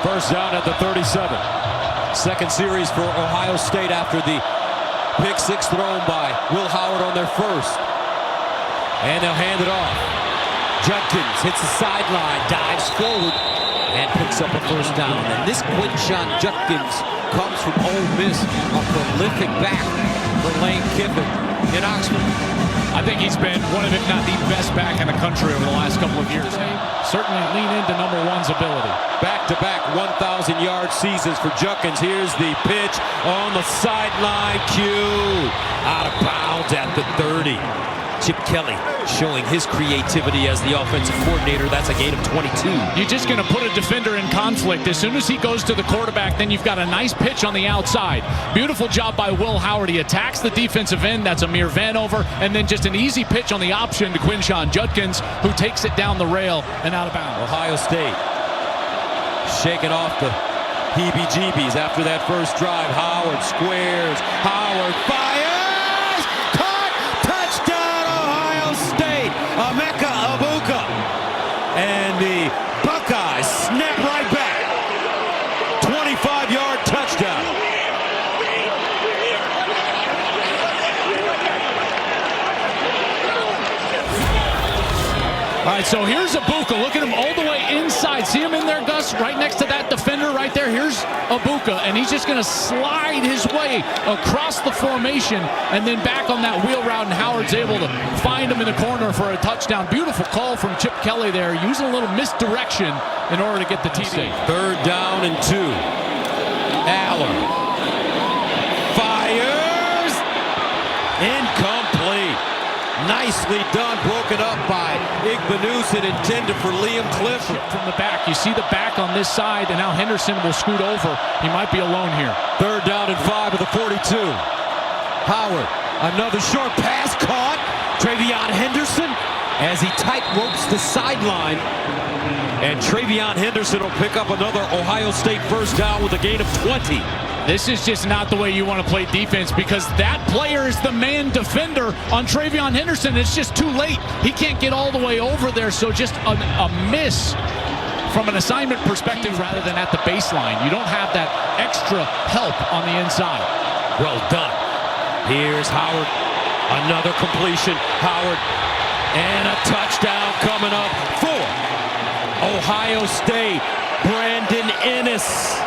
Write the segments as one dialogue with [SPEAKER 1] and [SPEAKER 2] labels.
[SPEAKER 1] First down at the 37. Second series for Ohio State after the pick six thrown by Will Howard on their first. And they'll hand it off. Judkins hits the sideline, dives forward, and picks up a first down. And this Quinshon Judkins comes from Ole Miss, a prolific back for Lane Kiffin in Oxford.
[SPEAKER 2] I think he's been one of, if not the best back in the country over the last couple of years. Certainly lean into number one's ability.
[SPEAKER 1] Back-to-back 1,000-yard seasons for Judkins. Here's the pitch on the sideline. Q out of bounds at the 30. Chip Kelly showing his creativity as the offensive coordinator. That's a gain of 22.
[SPEAKER 2] You're just going to put a defender in conflict. As soon as he goes to the quarterback, then you've got a nice pitch on the outside. Beautiful job by Will Howard. He attacks the defensive end. That's Amir Vanover. And then just an easy pitch on the option to Quinshon Judkins, who takes it down the rail and out of bounds.
[SPEAKER 1] Ohio State shaking off the heebie-jeebies after that first drive. Howard squares. Howard fires. Emeka Egbuka, and the Buckeyes snap right back. 25-yard touchdown.
[SPEAKER 2] All right, so here's Egbuka. Look at him all the way inside. See him in there, Gus, right next to that defender right there. Here's Egbuka, and he's just going to slide his way across the formation and then back on that wheel route, and Howard's able to find him in the corner for a touchdown. Beautiful call from Chip Kelly there, using a little misdirection in order to get the TD.
[SPEAKER 1] Third down and 2. Aller fires. Incomplete. Nicely done, broken up by Igbenussin, intended for Liam Clifford.
[SPEAKER 2] From the back, you see the back on this side, and now Henderson will scoot over. He might be alone here.
[SPEAKER 1] Third down and 5 at the 42. Howard, another short pass caught. Travion Henderson as he tight ropes the sideline. And Travion Henderson will pick up another Ohio State first down with a gain of 20.
[SPEAKER 2] This is just not the way you want to play defense, because that player is the man defender on Travion Henderson. It's just too late. He can't get all the way over there, so just a miss from an assignment perspective rather than at the baseline. You don't have that extra help on the inside.
[SPEAKER 1] Well done. Here's Howard. Another completion. Howard. And a touchdown coming up for Ohio State. Brandon Ennis.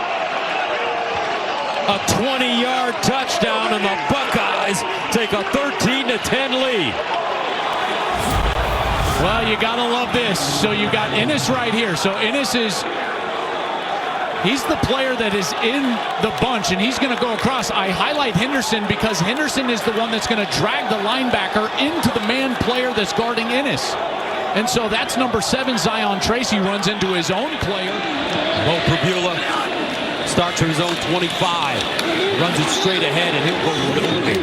[SPEAKER 1] A 20-yard touchdown, and the Buckeyes take a 13-10 lead.
[SPEAKER 2] Well, you gotta love this. So you got Ennis right here. So Ennis he's the player that is in the bunch, and he's gonna go across. I highlight Henderson because Henderson is the one that's gonna drag the linebacker into the man player that's guarding Ennis. And so that's number 7, Zion Tracy, runs into his own player.
[SPEAKER 1] Bo Prabula starts at his own 25, runs it straight ahead, and he'll go nowhere.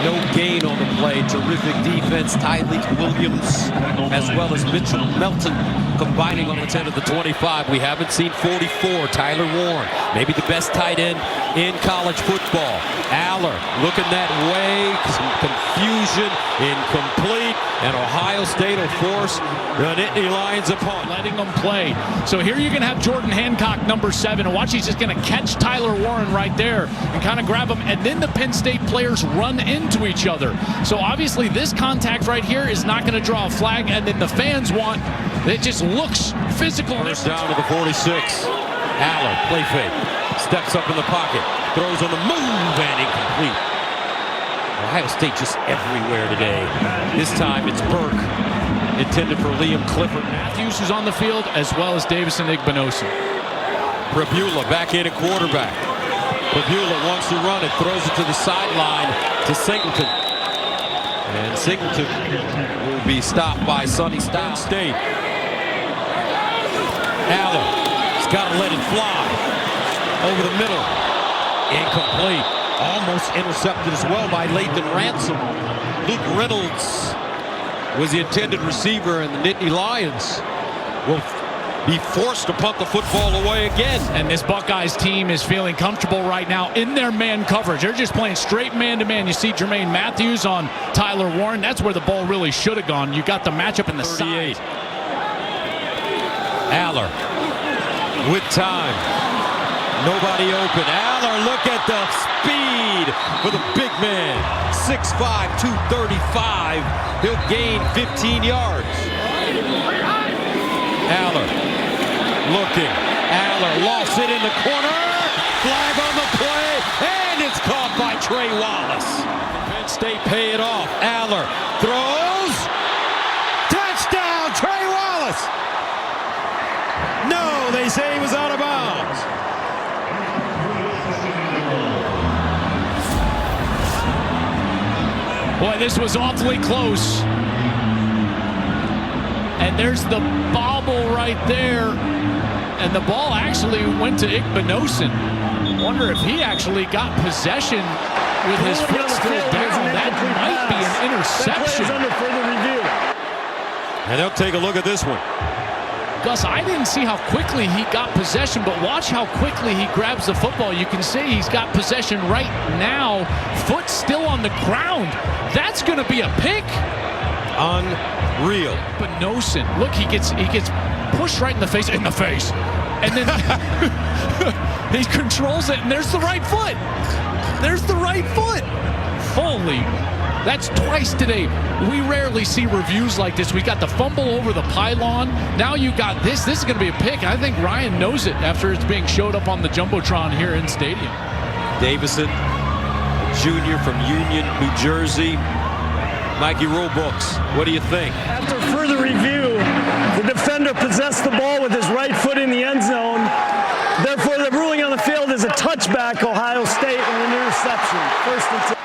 [SPEAKER 1] No gain on the play. Terrific defense. Tyleek Williams as well as Mitchell Melton combining on the 10 of the 25. We haven't seen 44. Tyler Warren, maybe the best tight end in college football. Aller looking that way. Some confusion. Incomplete. And Ohio State will force the Nittany Lions upon.
[SPEAKER 2] Letting them play. So here you're going to have Jordan Hancock, number 7. And watch, he's just going to catch Tyler Warren right there and kind of grab him. And then the Penn State players run into each other. So obviously this contact right here is not going to draw a flag. And then the fans want, it just looks physical.
[SPEAKER 1] First down to the 46. Aller, play fake. Steps up in the pocket. Throws on the move and incomplete. Ohio State just everywhere today. This time it's Burke, intended for Liam Clifford.
[SPEAKER 2] Matthews is on the field, as well as Davison Igbenussin.
[SPEAKER 1] Prabula back in at quarterback. Prabula wants to run it, throws it to the sideline to Singleton. And Singleton will be stopped by Sonny State. Aller, he's got to let it fly. Over the middle. Incomplete. Almost intercepted as well by Lathan Ransom. Luke Reynolds was the intended receiver, and the Nittany Lions will be forced to punt the football away again.
[SPEAKER 2] And this Buckeyes team is feeling comfortable right now in their man coverage. They're just playing straight man-to-man. You see Jermaine Matthews on Tyler Warren. That's where the ball really should have gone. You got the matchup in the
[SPEAKER 1] 38.
[SPEAKER 2] side.
[SPEAKER 1] Aller with time. Nobody open. Aller, look at the speed for the big man. 6'5", 235. He'll gain 15 yards. Aller looking. Aller lofts it in the corner. Flag on the play. And it's caught by Trey Wallace. Penn State pay it off. Aller throws. Touchdown, Trey Wallace. No, they say he was out of bounds.
[SPEAKER 2] Boy, this was awfully close. And there's the bobble right there. And the ball actually went to Igbinosun. Wonder if he actually got possession with his foot still down. That might be an interception.
[SPEAKER 3] Under further review.
[SPEAKER 1] And they'll take a look at this one.
[SPEAKER 2] Gus, I didn't see how quickly he got possession, but watch how quickly he grabs the football. You can see he's got possession right now. Foot still on the ground. That's going to be a pick.
[SPEAKER 1] Unreal.
[SPEAKER 2] Igbinosun, look, he gets pushed right in the face, and then he controls it, and there's the right foot. There's the right foot. Holy, that's twice today. We rarely see reviews like this. We got the fumble over the pylon. Now you got this. This is going to be a pick. I think Ryan knows it after it's being showed up on the Jumbotron here in stadium.
[SPEAKER 1] Davison, junior from Union, New Jersey. Mikey Roebucks, what do you think?
[SPEAKER 3] After further review, the defender possessed the ball with his right foot in the end zone. Therefore, the ruling on the field is a touchback, Ohio State, and an interception. First and 10.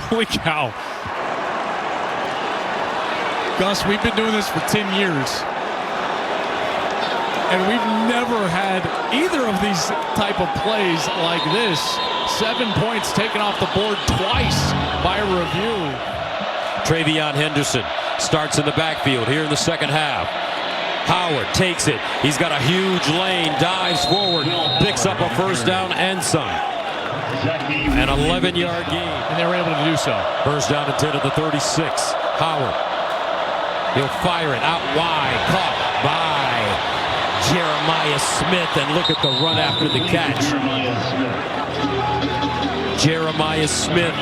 [SPEAKER 2] Holy cow. Gus, we've been doing this for 10 years. And we've never had either of these type of plays like this. 7 points taken off the board twice by a review.
[SPEAKER 1] Travion Henderson starts in the backfield here in the second half. Howard takes it. He's got a huge lane, dives forward, picks up a first down and some. An 11-yard gain.
[SPEAKER 2] And they were able to do so.
[SPEAKER 1] First down and 10 at the 36. Howard. He'll fire it out wide. Caught by Jeremiah Smith. And look at the run after the catch. Jeremiah Smith,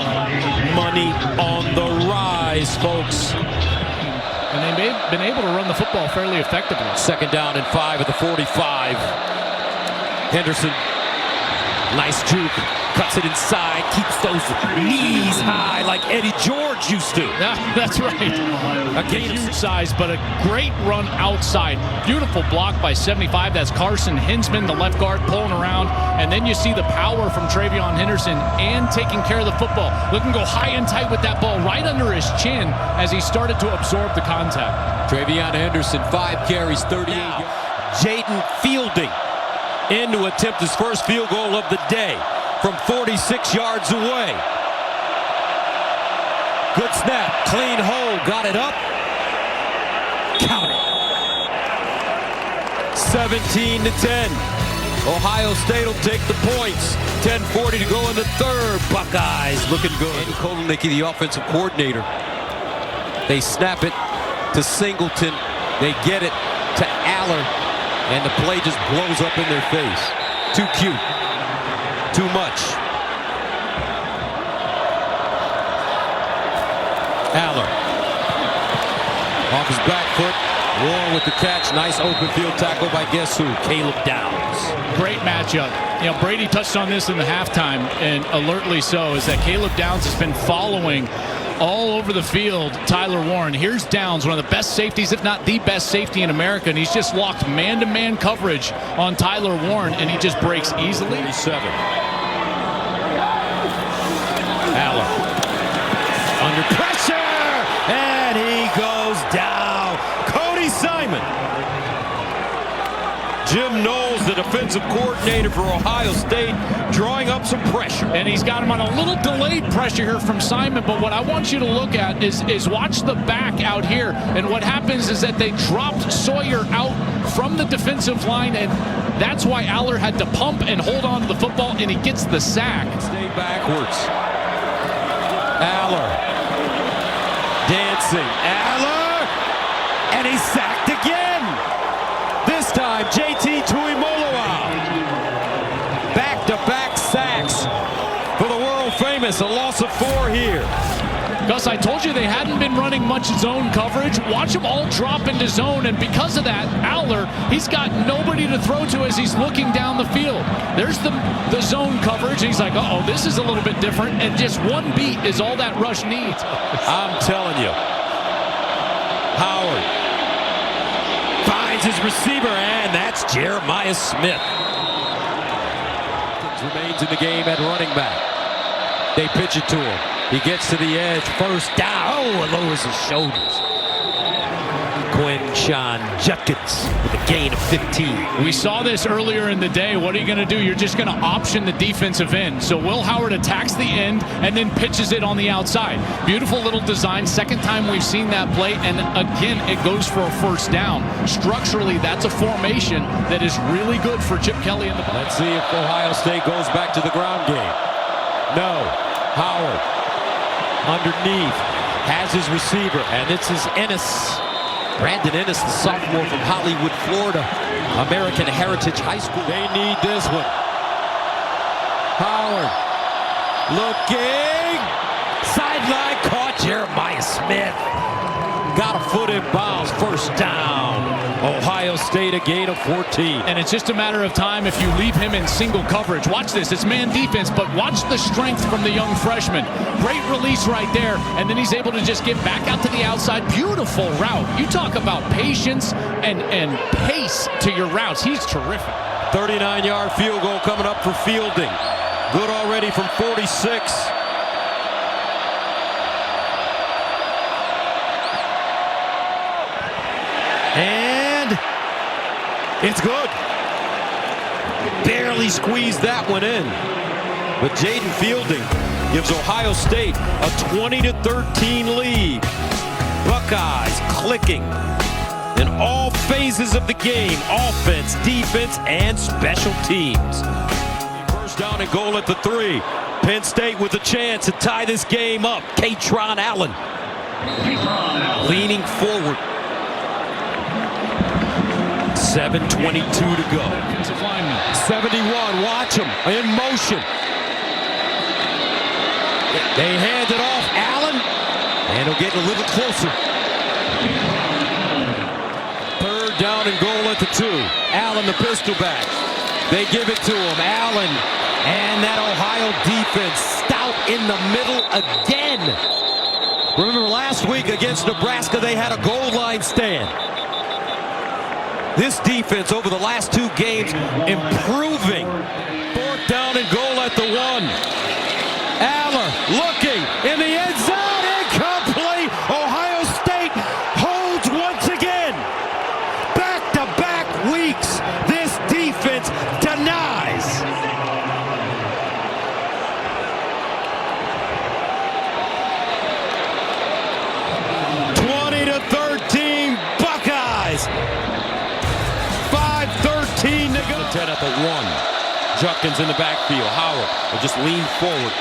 [SPEAKER 1] money on the rise, folks.
[SPEAKER 2] And they've been able to run the football fairly effectively.
[SPEAKER 1] Second down and 5 at the 45. Henderson, nice juke, cuts it inside, keeps those knees high like Eddie George used to.
[SPEAKER 2] Yeah, that's right. A huge size, but a great run outside. Beautiful block by 75. That's Carson Hinsman, the left guard, pulling around. And then you see the power from Travion Henderson and taking care of the football. Look and go high and tight with that ball right under his chin as he started to absorb the contact.
[SPEAKER 1] Travion Henderson, 5 carries, 38 yards. Jaden Fielding in to attempt his first field goal of the day from 46 yards away. Good snap, clean hole, got it up. Count it. 17-10. Ohio State will take the points. 10:40 to go in the third. Buckeyes looking good. Andy Kotelnicki, the offensive coordinator. They snap it to Singleton. They get it to Aller. And the play just blows up in their face. Too cute. Too much. Aller. Off his back foot. Warren with the catch. Nice open field tackle by guess who? Caleb Downs.
[SPEAKER 2] Great matchup. You know, Brady touched on this in the halftime, and alertly so, is that Caleb Downs has been following all over the field Tyler Warren. Here's Downs, one of the best safeties, if not the best safety in America, and he's just locked man-to-man coverage on Tyler Warren, and he just breaks easily.
[SPEAKER 1] 37. Aller. Under pressure, and he goes down. Cody Simon. Jim Knowles, the defensive coordinator for Ohio State, drawing up some pressure.
[SPEAKER 2] And he's got him on a little delayed pressure here from Simon, but what I want you to look at is watch the back out here. And what happens is that they dropped Sawyer out from the defensive line, and that's why Aller had to pump and hold on to the football, and he gets the sack.
[SPEAKER 1] Stay backwards. Aller. Dancing. Aller. And he's sacked again. This time, JT Tuimoloau defense, a loss of 4 here.
[SPEAKER 2] Gus, I told you they hadn't been running much zone coverage. Watch them all drop into zone, and because of that, Aller, he's got nobody to throw to as he's looking down the field. There's the zone coverage, and he's like, uh-oh, this is a little bit different, and just one beat is all that rush needs.
[SPEAKER 1] I'm telling you. Howard finds his receiver, and that's Jeremiah Smith. Remains in the game at running back. They pitch it to him. He gets to the edge, first down. Oh, and lowers his shoulders. Quinshon Judkins with a gain of 15.
[SPEAKER 2] We saw this earlier in the day. What are you going to do? You're just going to option the defensive end. So Will Howard attacks the end and then pitches it on the outside. Beautiful little design. Second time we've seen that play. And again, it goes for a first down. Structurally, that's a formation that is really good for Chip Kelly in the ball.
[SPEAKER 1] Let's see if Ohio State goes back to the ground game. No. Howard underneath has his receiver, and it's his Ennis. Brandon Ennis, the sophomore from Hollywood, Florida, American Heritage High School. They need this one. Howard looking. Sideline caught. Jeremiah Smith got a foot in bounds. First down. Ohio State a gain of 14.
[SPEAKER 2] And it's just a matter of time if you leave him in single coverage. Watch this. It's man defense, but watch the strength from the young freshman. Great release right there, and then he's able to just get back out to the outside. Beautiful route. You talk about patience and pace to your routes. He's terrific.
[SPEAKER 1] 39-yard field goal coming up for Fielding. Good already from 46. And it's good. Barely squeezed that one in. But Jaden Fielding gives Ohio State a 20-13 lead. Buckeyes clicking in all phases of the game. Offense, defense, and special teams. First down and goal at the 3. Penn State with a chance to tie this game up. Katron Allen leaning forward. 7:22 to go. 71, watch him in motion. They hand it off. Allen, and he'll get a little closer. Third down and goal at the 2. Allen, the pistol back. They give it to him. Allen, and that Ohio defense stout in the middle again. Remember last week against Nebraska, they had a goal line stand. This defense over the last 2 games improving. Fourth down and goal at the 1. Aller looking in the end zone. Incomplete. Ohio State holds once again. Back-to-back weeks. This defense denies. Buckeyes. 5:13 to go. 10 at the 1. Judkins in the backfield. Howard will just lean forward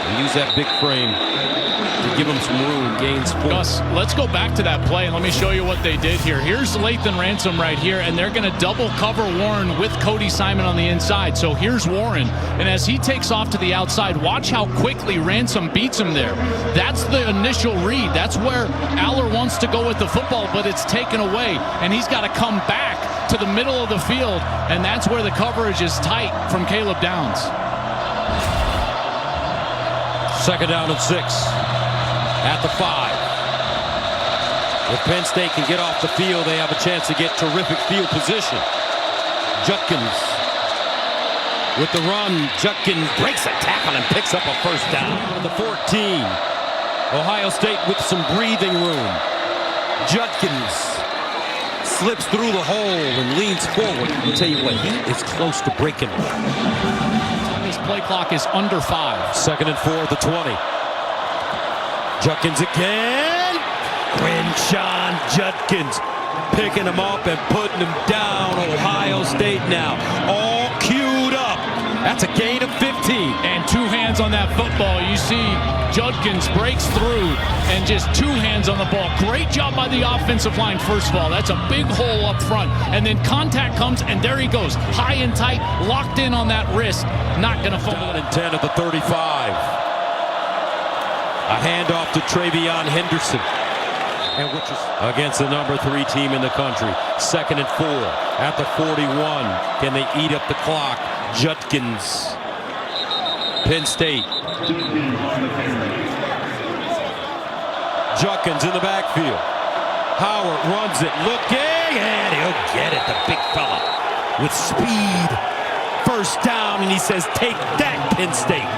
[SPEAKER 1] and use that big frame to give him some room. Gains 4.
[SPEAKER 2] Gus, let's go back to that play and let me show you what they did here. Here's Lathan Ransom right here, and they're going to double cover Warren with Cody Simon on the inside. So here's Warren, and as he takes off to the outside, watch how quickly Ransom beats him there. That's the initial read. That's where Aller wants to go with the football, but it's taken away, and he's got to come back to the middle of the field, and that's where the coverage is tight from Caleb Downs.
[SPEAKER 1] Second down and 6 at the 5. If Penn State can get off the field, they have a chance to get terrific field position. Judkins with the run. Judkins breaks a tackle and picks up a first down. The 14. Ohio State with some breathing room. Judkins slips through the hole and leans forward. I'll tell you what, he is close to breaking one.
[SPEAKER 2] This play clock is under 5.
[SPEAKER 1] Second and 4 at the 20. Judkins again. Quinshon Judkins picking him up and putting him down. Ohio State now all queued up. That's a gain of 15.
[SPEAKER 2] And 2 hands on that football. You see Judkins breaks through and just 2 hands on the ball. Great job by the offensive line, first of all. That's a big hole up front. And then contact comes, and there he goes. High and tight, locked in on that wrist. Not going to fumble.
[SPEAKER 1] Down and 10 at the 35. A handoff to Travion Henderson. And which is against the number 3 team in the country. 2nd and 4 at the 41. Can they eat up the clock? Judkins. Penn State. Judkins in the backfield. Howard runs it, looking, and he'll get it. The big fella with speed. First down, and he says, "Take that, Penn State,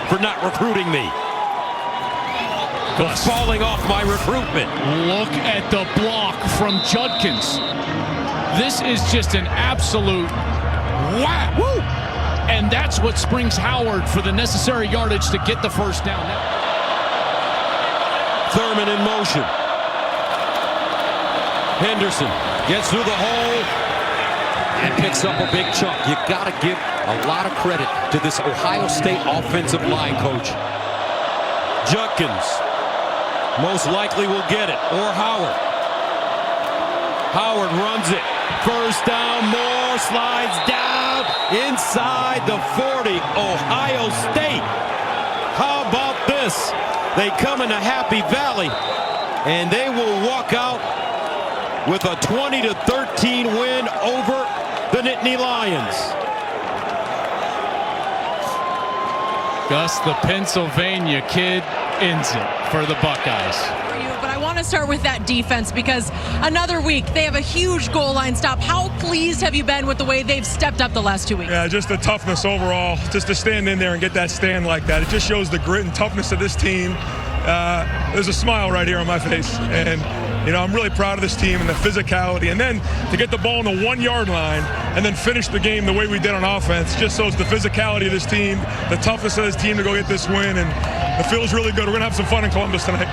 [SPEAKER 1] for not recruiting me."
[SPEAKER 2] Gus,
[SPEAKER 1] Falling off my recruitment.
[SPEAKER 2] look at the block from Judkins. This is just an absolute whack. Woo! And that's what springs Howard for the necessary yardage to get the first down.
[SPEAKER 1] Thurman in motion. Henderson gets through the hole and picks up a big chunk. You got to give a lot of credit to this Ohio State offensive line coach. Judkins most likely will get it, or Howard. Howard runs it. First down, Moore slides down inside the 40. Ohio State. How about this? They come into Happy Valley, and they will walk out with a 20-13 win over the Nittany Lions.
[SPEAKER 2] Gus, the Pennsylvania kid, ends it for the Buckeyes.
[SPEAKER 4] But I want to start with that defense because another week they have a huge goal line stop. How pleased have you been with the way they've stepped up the last 2 weeks?
[SPEAKER 5] Yeah, just the toughness overall, just to stand in there and get that stand like that. It just shows the grit and toughness of this team. There's a smile right here on my face. And, you know, I'm really proud of this team and the physicality. And then to get the ball on the 1-yard line and then finish the game the way we did on offense just shows the physicality of this team, the toughness of this team to go get this win. And it feels really good. We're going to have some fun in Columbus tonight.